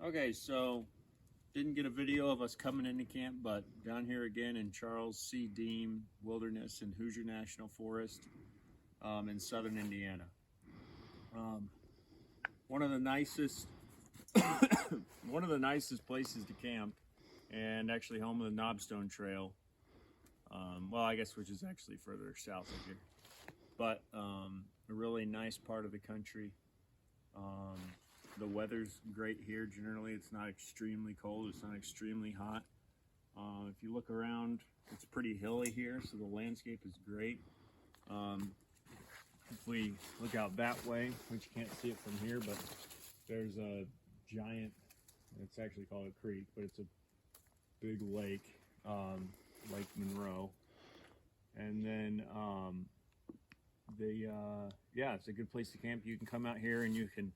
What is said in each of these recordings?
Okay, so didn't get a video of us coming into camp, but down here again in Charles C Deam Wilderness in Hoosier National Forest in southern Indiana. One of the nicest one of the nicest places to camp, and actually home of the Knobstone Trail. Well, I guess which is actually further south of here, but a really nice part of the country. The weather's great here. Generally, it's not extremely cold. It's not extremely hot. If you look around, it's pretty hilly here, so the landscape is great. If we look out that way, which you can't see it from here, but there's a giant, it's actually called a creek, but it's a big lake, Lake Monroe. And then, yeah, it's a good place to camp. You can come out here and you can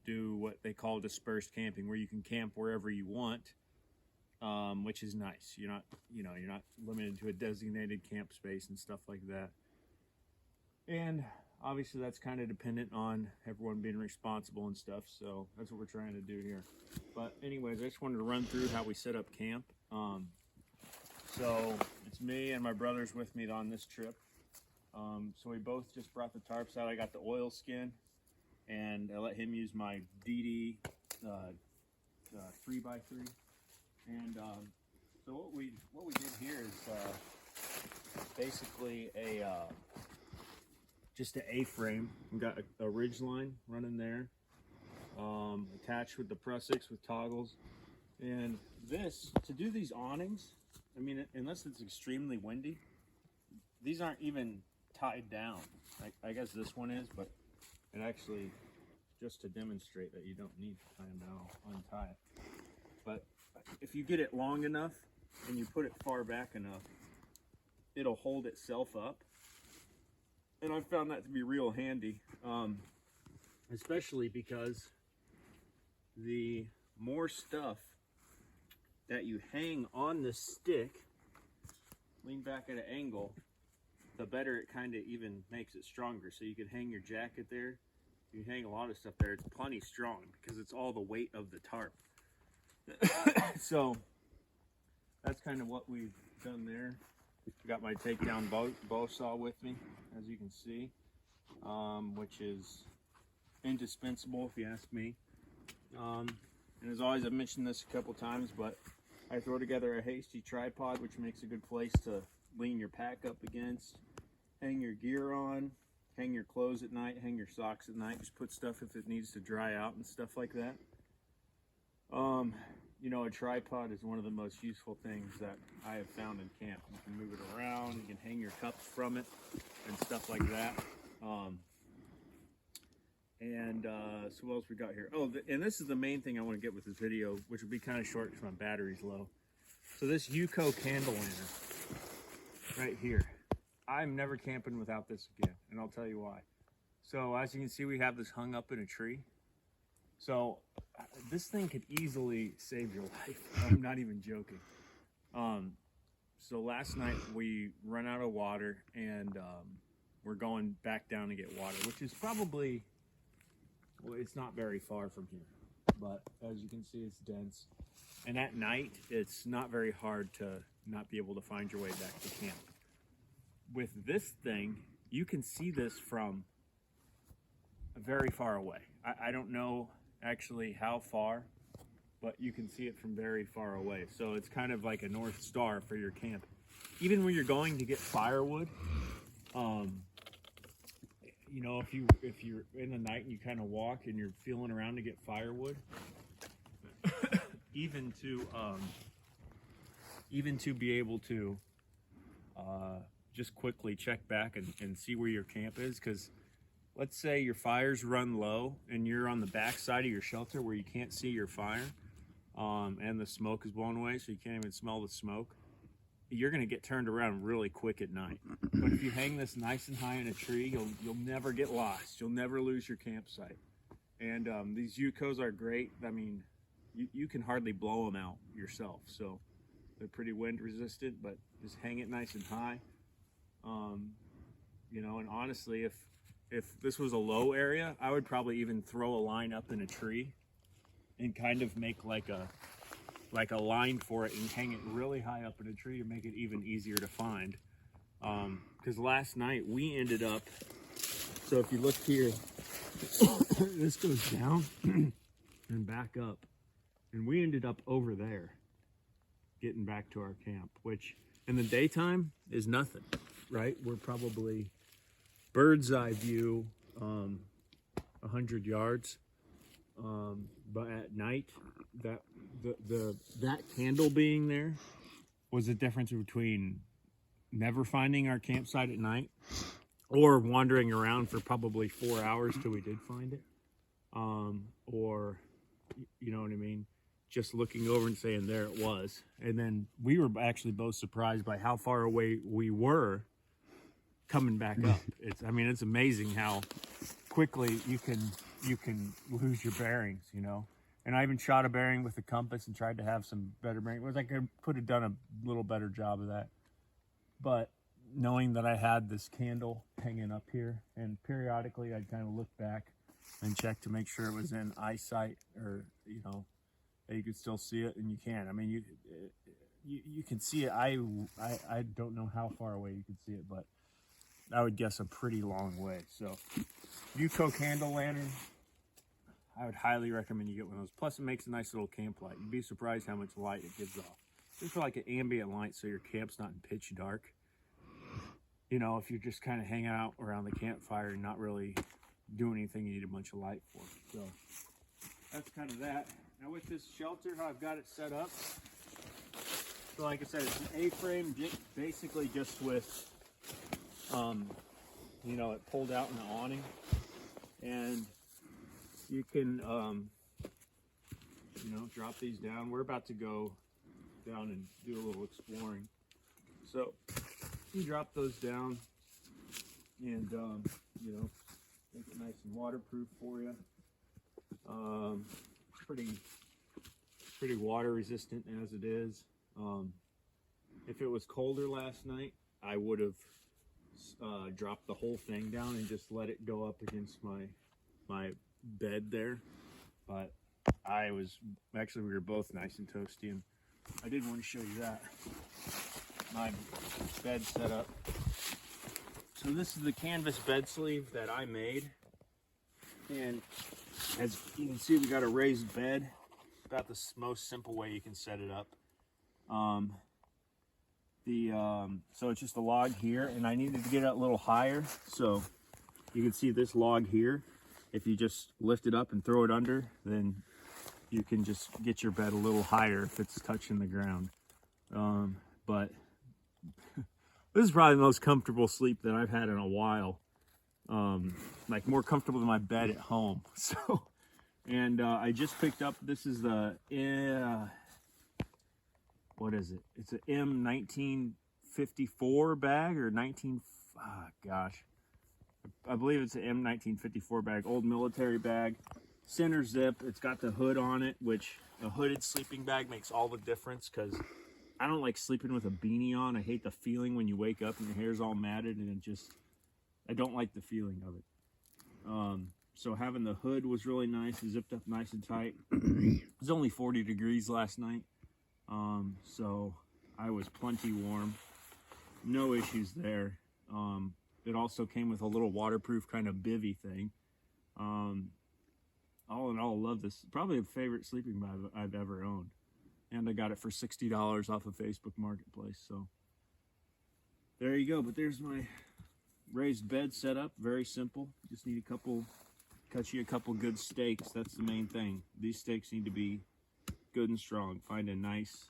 do what they call dispersed camping, where you can camp wherever you want, which is nice. You're not limited to a designated camp space and stuff like that. And obviously that's kind of dependent on everyone being responsible and stuff, so that's what we're trying to do here. But anyways, I just wanted to run through how we set up camp. So it's me and my brother's with me on this trip. So we both just brought the tarps out. I got the oil skin, and I let him use my DD 3x3. And so what we did here is basically just an A-frame. We got a ridge line running there, attached with the Prusix with toggles. And this, to do these awnings, I mean, unless it's extremely windy, these aren't even tied down. I guess this one is, but it actually, just to demonstrate that you don't need to tie them down, I'll untie it. But if you get it long enough and you put it far back enough, it'll hold itself up. And I found that to be real handy, especially because the more stuff that you hang on the stick, lean back at an angle, the better it kind of even makes it stronger. So you can hang your jacket there, you can hang a lot of stuff there. It's plenty strong because it's all the weight of the tarp. So that's kind of what we've done there. Got my takedown bow saw with me, as you can see, which is indispensable if you ask me. And as always, I've mentioned this a couple times, but I throw together a hasty tripod, which makes a good place to lean your pack up against, hang your gear on, hang your clothes at night, hang your socks at night, just put stuff if it needs to dry out and stuff like that. You know, a tripod is one of the most useful things that I have found in camp. You can move it around, you can hang your cups from it and stuff like that. So what else we got here? Oh, and this is the main thing I want to get with this video, which will be kind of short because my battery's low. So this UCO candle lantern right here, I'm never camping without this again, and I'll tell you why. So as you can see, we have this hung up in a tree. So this thing could easily save your life. I'm not even joking. So last night we run out of water, and we're going back down to get water, which is probably, well, it's not very far from here, but as you can see, it's dense. And at night, it's not very hard to not be able to find your way back to camp. With this thing, you can see this from very far away. I don't know actually how far, but you can see it from very far away. So it's kind of like a North Star for your camp. Even when you're going to get firewood, you know, if you're in the night and you kind of walk and you're feeling around to get firewood, even to be able to just quickly check back and see where your camp is, because let's say your fires run low and you're on the back side of your shelter where you can't see your fire, and the smoke is blown away so you can't even smell the smoke. You're going to get turned around really quick at night. But if you hang this nice and high in a tree, you'll never get lost. You'll never lose your campsite. And these UCOs are great. I mean, you can hardly blow them out yourself. So they're pretty wind resistant, but just hang it nice and high. You know, and honestly, if this was a low area, I would probably even throw a line up in a tree and kind of make like a line for it and hang it really high up in a tree to make it even easier to find. Because last night we ended up, so if you look here, this goes down and back up, and we ended up over there getting back to our camp, which in the daytime is nothing, right? We're probably bird's eye view 100 yards, but at night, that candle being there was the difference between never finding our campsite at night or wandering around for probably 4 hours till we did find it, or you know what I mean, just looking over and saying there it was. And then we were actually both surprised by how far away we were coming back up. It's amazing how quickly you can lose your bearings, you know. And I even shot a bearing with a compass and tried to have some better bearings. I could have done a little better job of that. But knowing that I had this candle hanging up here, and periodically I'd kind of look back and check to make sure it was in eyesight, or, you know, that you could still see it, and you can. I mean, you can see it. I don't know how far away you can see it, but I would guess a pretty long way. So UCO candle lantern, I would highly recommend you get one of those. Plus, it makes a nice little camp light. You'd be surprised how much light it gives off. Just for like an ambient light, so your camp's not in pitch dark. You know, if you're just kind of hanging out around the campfire and not really doing anything, you need a bunch of light for. So that's kind of that. Now with this shelter, how I've got it set up. So like I said, it's an A-frame, basically just with, you know, it pulled out in the awning, and you can, you know, drop these down. We're about to go down and do a little exploring. So you drop those down and, you know, make it nice and waterproof for you. Pretty water resistant as it is. If it was colder last night, I would have dropped the whole thing down and just let it go up against my bed there. But we were both nice and toasty, and I did want to show you that. My bed setup. So this is the canvas bed sleeve that I made, and as you can see, we got a raised bed. About the most simple way you can set it up. So it's just a log here, and I needed to get it a little higher, so you can see this log here. If you just lift it up and throw it under, then you can just get your bed a little higher if it's touching the ground. But this is probably the most comfortable sleep that I've had in a while. Like more comfortable than my bed at home. So, and I just picked up, this is the, what is it? It's an M1954 bag, or I believe it's an M1954 bag, old military bag, center zip. It's got the hood on it, which a hooded sleeping bag makes all the difference, because I don't like sleeping with a beanie on. I hate the feeling when you wake up and your hair's all matted, and I don't like the feeling of it. So having the hood was really nice. It zipped up nice and tight. It was only 40 degrees last night. So I was plenty warm. No issues there. It also came with a little waterproof kind of bivvy thing. All in all, I love this. Probably the favorite sleeping bag I've ever owned. And I got it for $60 off of Facebook Marketplace. So there you go. But there's my raised bed setup. Very simple. Just need cut you a couple good steaks. That's the main thing. These steaks need to be good and strong. Find a nice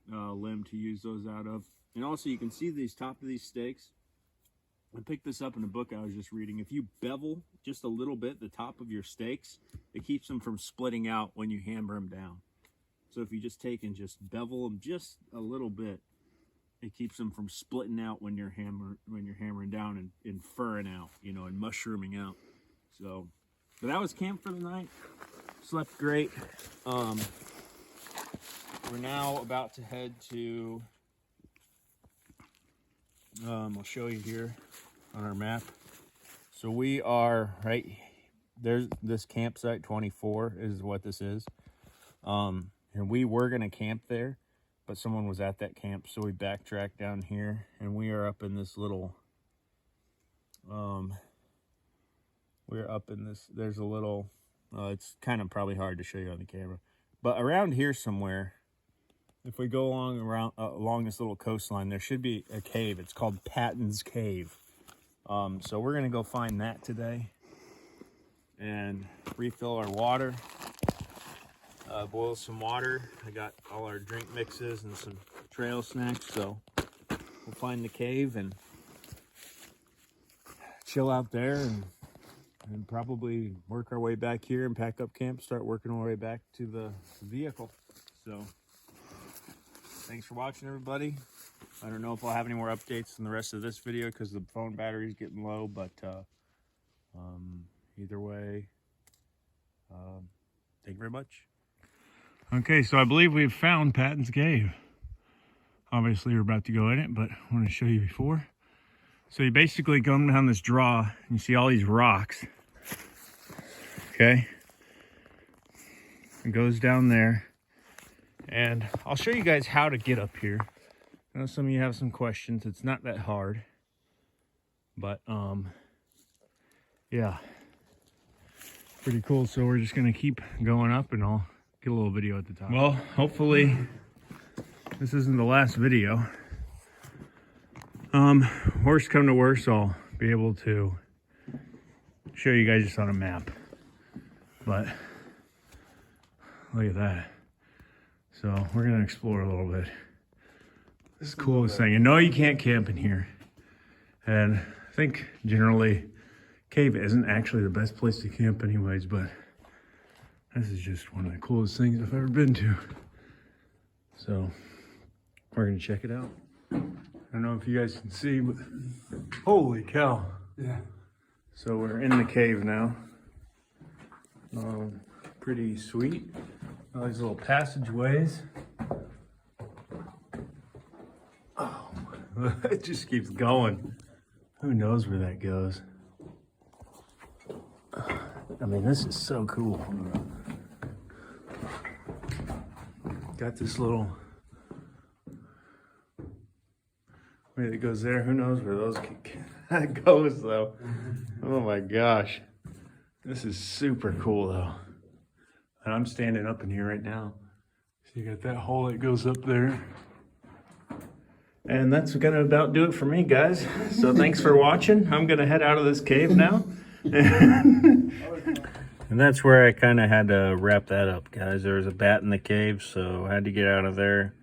limb to use those out of. And also, you can see these top of these steaks. I picked this up in a book I was just reading. If you bevel just a little bit the top of your steaks, it keeps them from splitting out when you hammer them down. So if you just take and just bevel them just a little bit, it keeps them from splitting out when you're hammering down and furring out, you know, and mushrooming out. So, but that was camp for the night. Slept great. We're now about to head to, I'll show you here on our map. So we are right there's this campsite 24 is what this is. And we were gonna camp there, but someone was at that camp, so we backtracked down here, and we are up in this little we're up in this, there's a little it's kind of probably hard to show you on the camera, but around here somewhere, if we go along this little coastline, there should be a cave. It's called Patton's Cave. So we're gonna go find that today and refill our water, boil some water. I got all our drink mixes and some trail snacks, so we'll find the cave and chill out there and probably work our way back here and pack up camp, start working our way back to the vehicle. So thanks for watching, everybody. I don't know if I'll have any more updates in the rest of this video because the phone battery's getting low, but either way, thank you very much. Okay, so I believe we've found Patton's Cave. Obviously, we're about to go in it, but I want to show you before. So you basically come down this draw, and you see all these rocks. Okay? It goes down there. And I'll show you guys how to get up here. I know some of you have some questions. It's not that hard. But, yeah. Pretty cool. So we're just going to keep going up, and I'll get a little video at the top. Well, hopefully this isn't the last video. Worst come to worst, I'll be able to show you guys just on a map. But look at that. So we're gonna explore a little bit. This is the coolest thing. You know you can't camp in here. And I think generally cave isn't actually the best place to camp anyways, but this is just one of the coolest things I've ever been to. So we're gonna check it out. I don't know if you guys can see, but holy cow. Yeah. So we're in the cave now. Pretty sweet. All these little passageways. Oh, it just keeps going. Who knows where that goes? I mean, this is so cool. Got this little way that goes there. Who knows where those goes though? Oh my gosh. This is super cool though. And I'm standing up in here right now. So you got that hole that goes up there. And that's gonna about do it for me, guys. So thanks for watching. I'm gonna head out of this cave now. And that's where I kind of had to wrap that up, guys. There was a bat in the cave, so I had to get out of there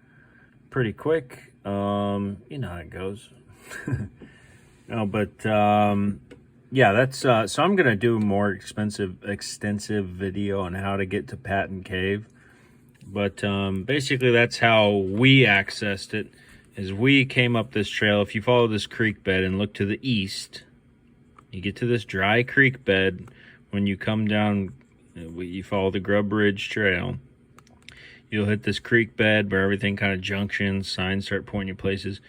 pretty quick. You know how it goes. No, but yeah, that's so I'm gonna do a more extensive video on how to get to Patton Cave. But basically that's how we accessed it, is we came up this trail. If you follow this creek bed and look to the east, you get to this dry creek bed. When you come down, you follow the Grub Ridge Trail, you'll hit this creek bed where everything kind of junctions, signs start pointing you places.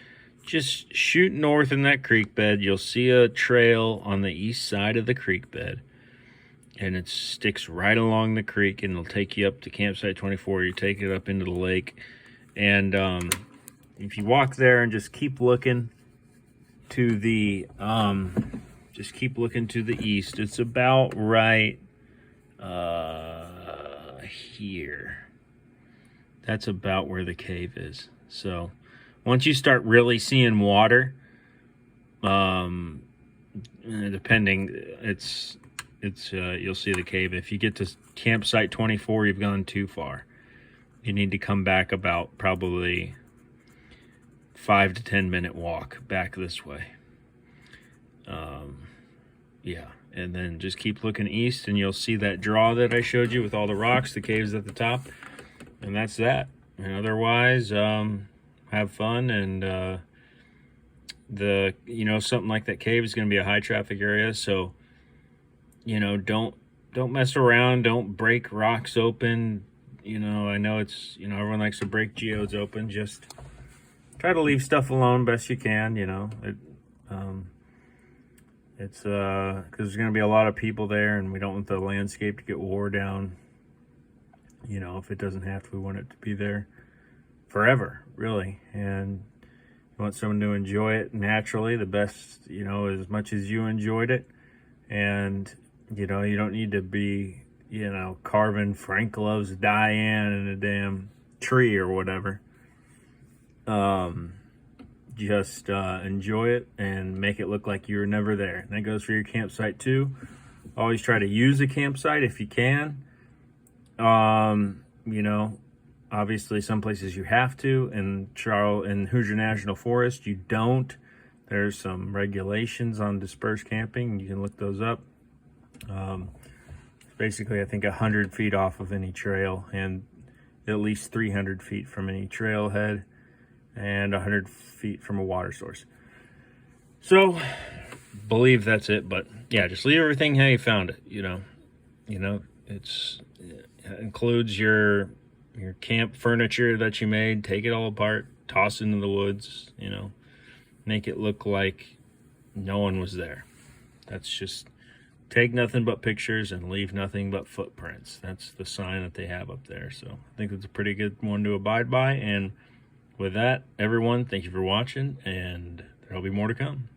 Just shoot north in that creek bed. You'll see a trail on the east side of the creek bed, and it sticks right along the creek, and it'll take you up to campsite 24. You take it up into the lake, and if you walk there and just keep looking to the east, it's about right here. That's about where the cave is. So once you start really seeing water, depending, it's you'll see the cave. If you get to campsite 24, you've gone too far. You need to come back about probably 5 to 10 minute walk back this way. Yeah, and then just keep looking east, and you'll see that draw that I showed you with all the rocks. The cave's at the top, and that's that. And otherwise, have fun, and something like that cave is going to be a high traffic area, so don't mess around, don't break rocks open. I know it's everyone likes to break geodes open. Just try to leave stuff alone best you can. It's because there's going to be a lot of people there, and we don't want the landscape to get wore down. You know, if it doesn't have to, we want it to be there forever, really. And you want someone to enjoy it naturally, the best, you know, as much as you enjoyed it. And, you know, you don't need to be, you know, carving Frank Loves Diane in a damn tree or whatever. Just enjoy it and make it look like you were never there. And that goes for your campsite too. Always try to use a campsite if you can. You know, obviously some places you have to. In Hoosier National Forest, you don't. There's some regulations on dispersed camping. You can look those up. Basically, I think 100 feet off of any trail and at least 300 feet from any trailhead and 100 feet from a water source. So, believe that's it. But yeah, just leave everything how you found it. You know, it includes your camp furniture that you made. Take it all apart, toss it into the woods. You know, make it look like no one was there. That's just take nothing but pictures and leave nothing but footprints. That's the sign that they have up there. So I think it's a pretty good one to abide by. And with that, everyone, thank you for watching, and there'll be more to come.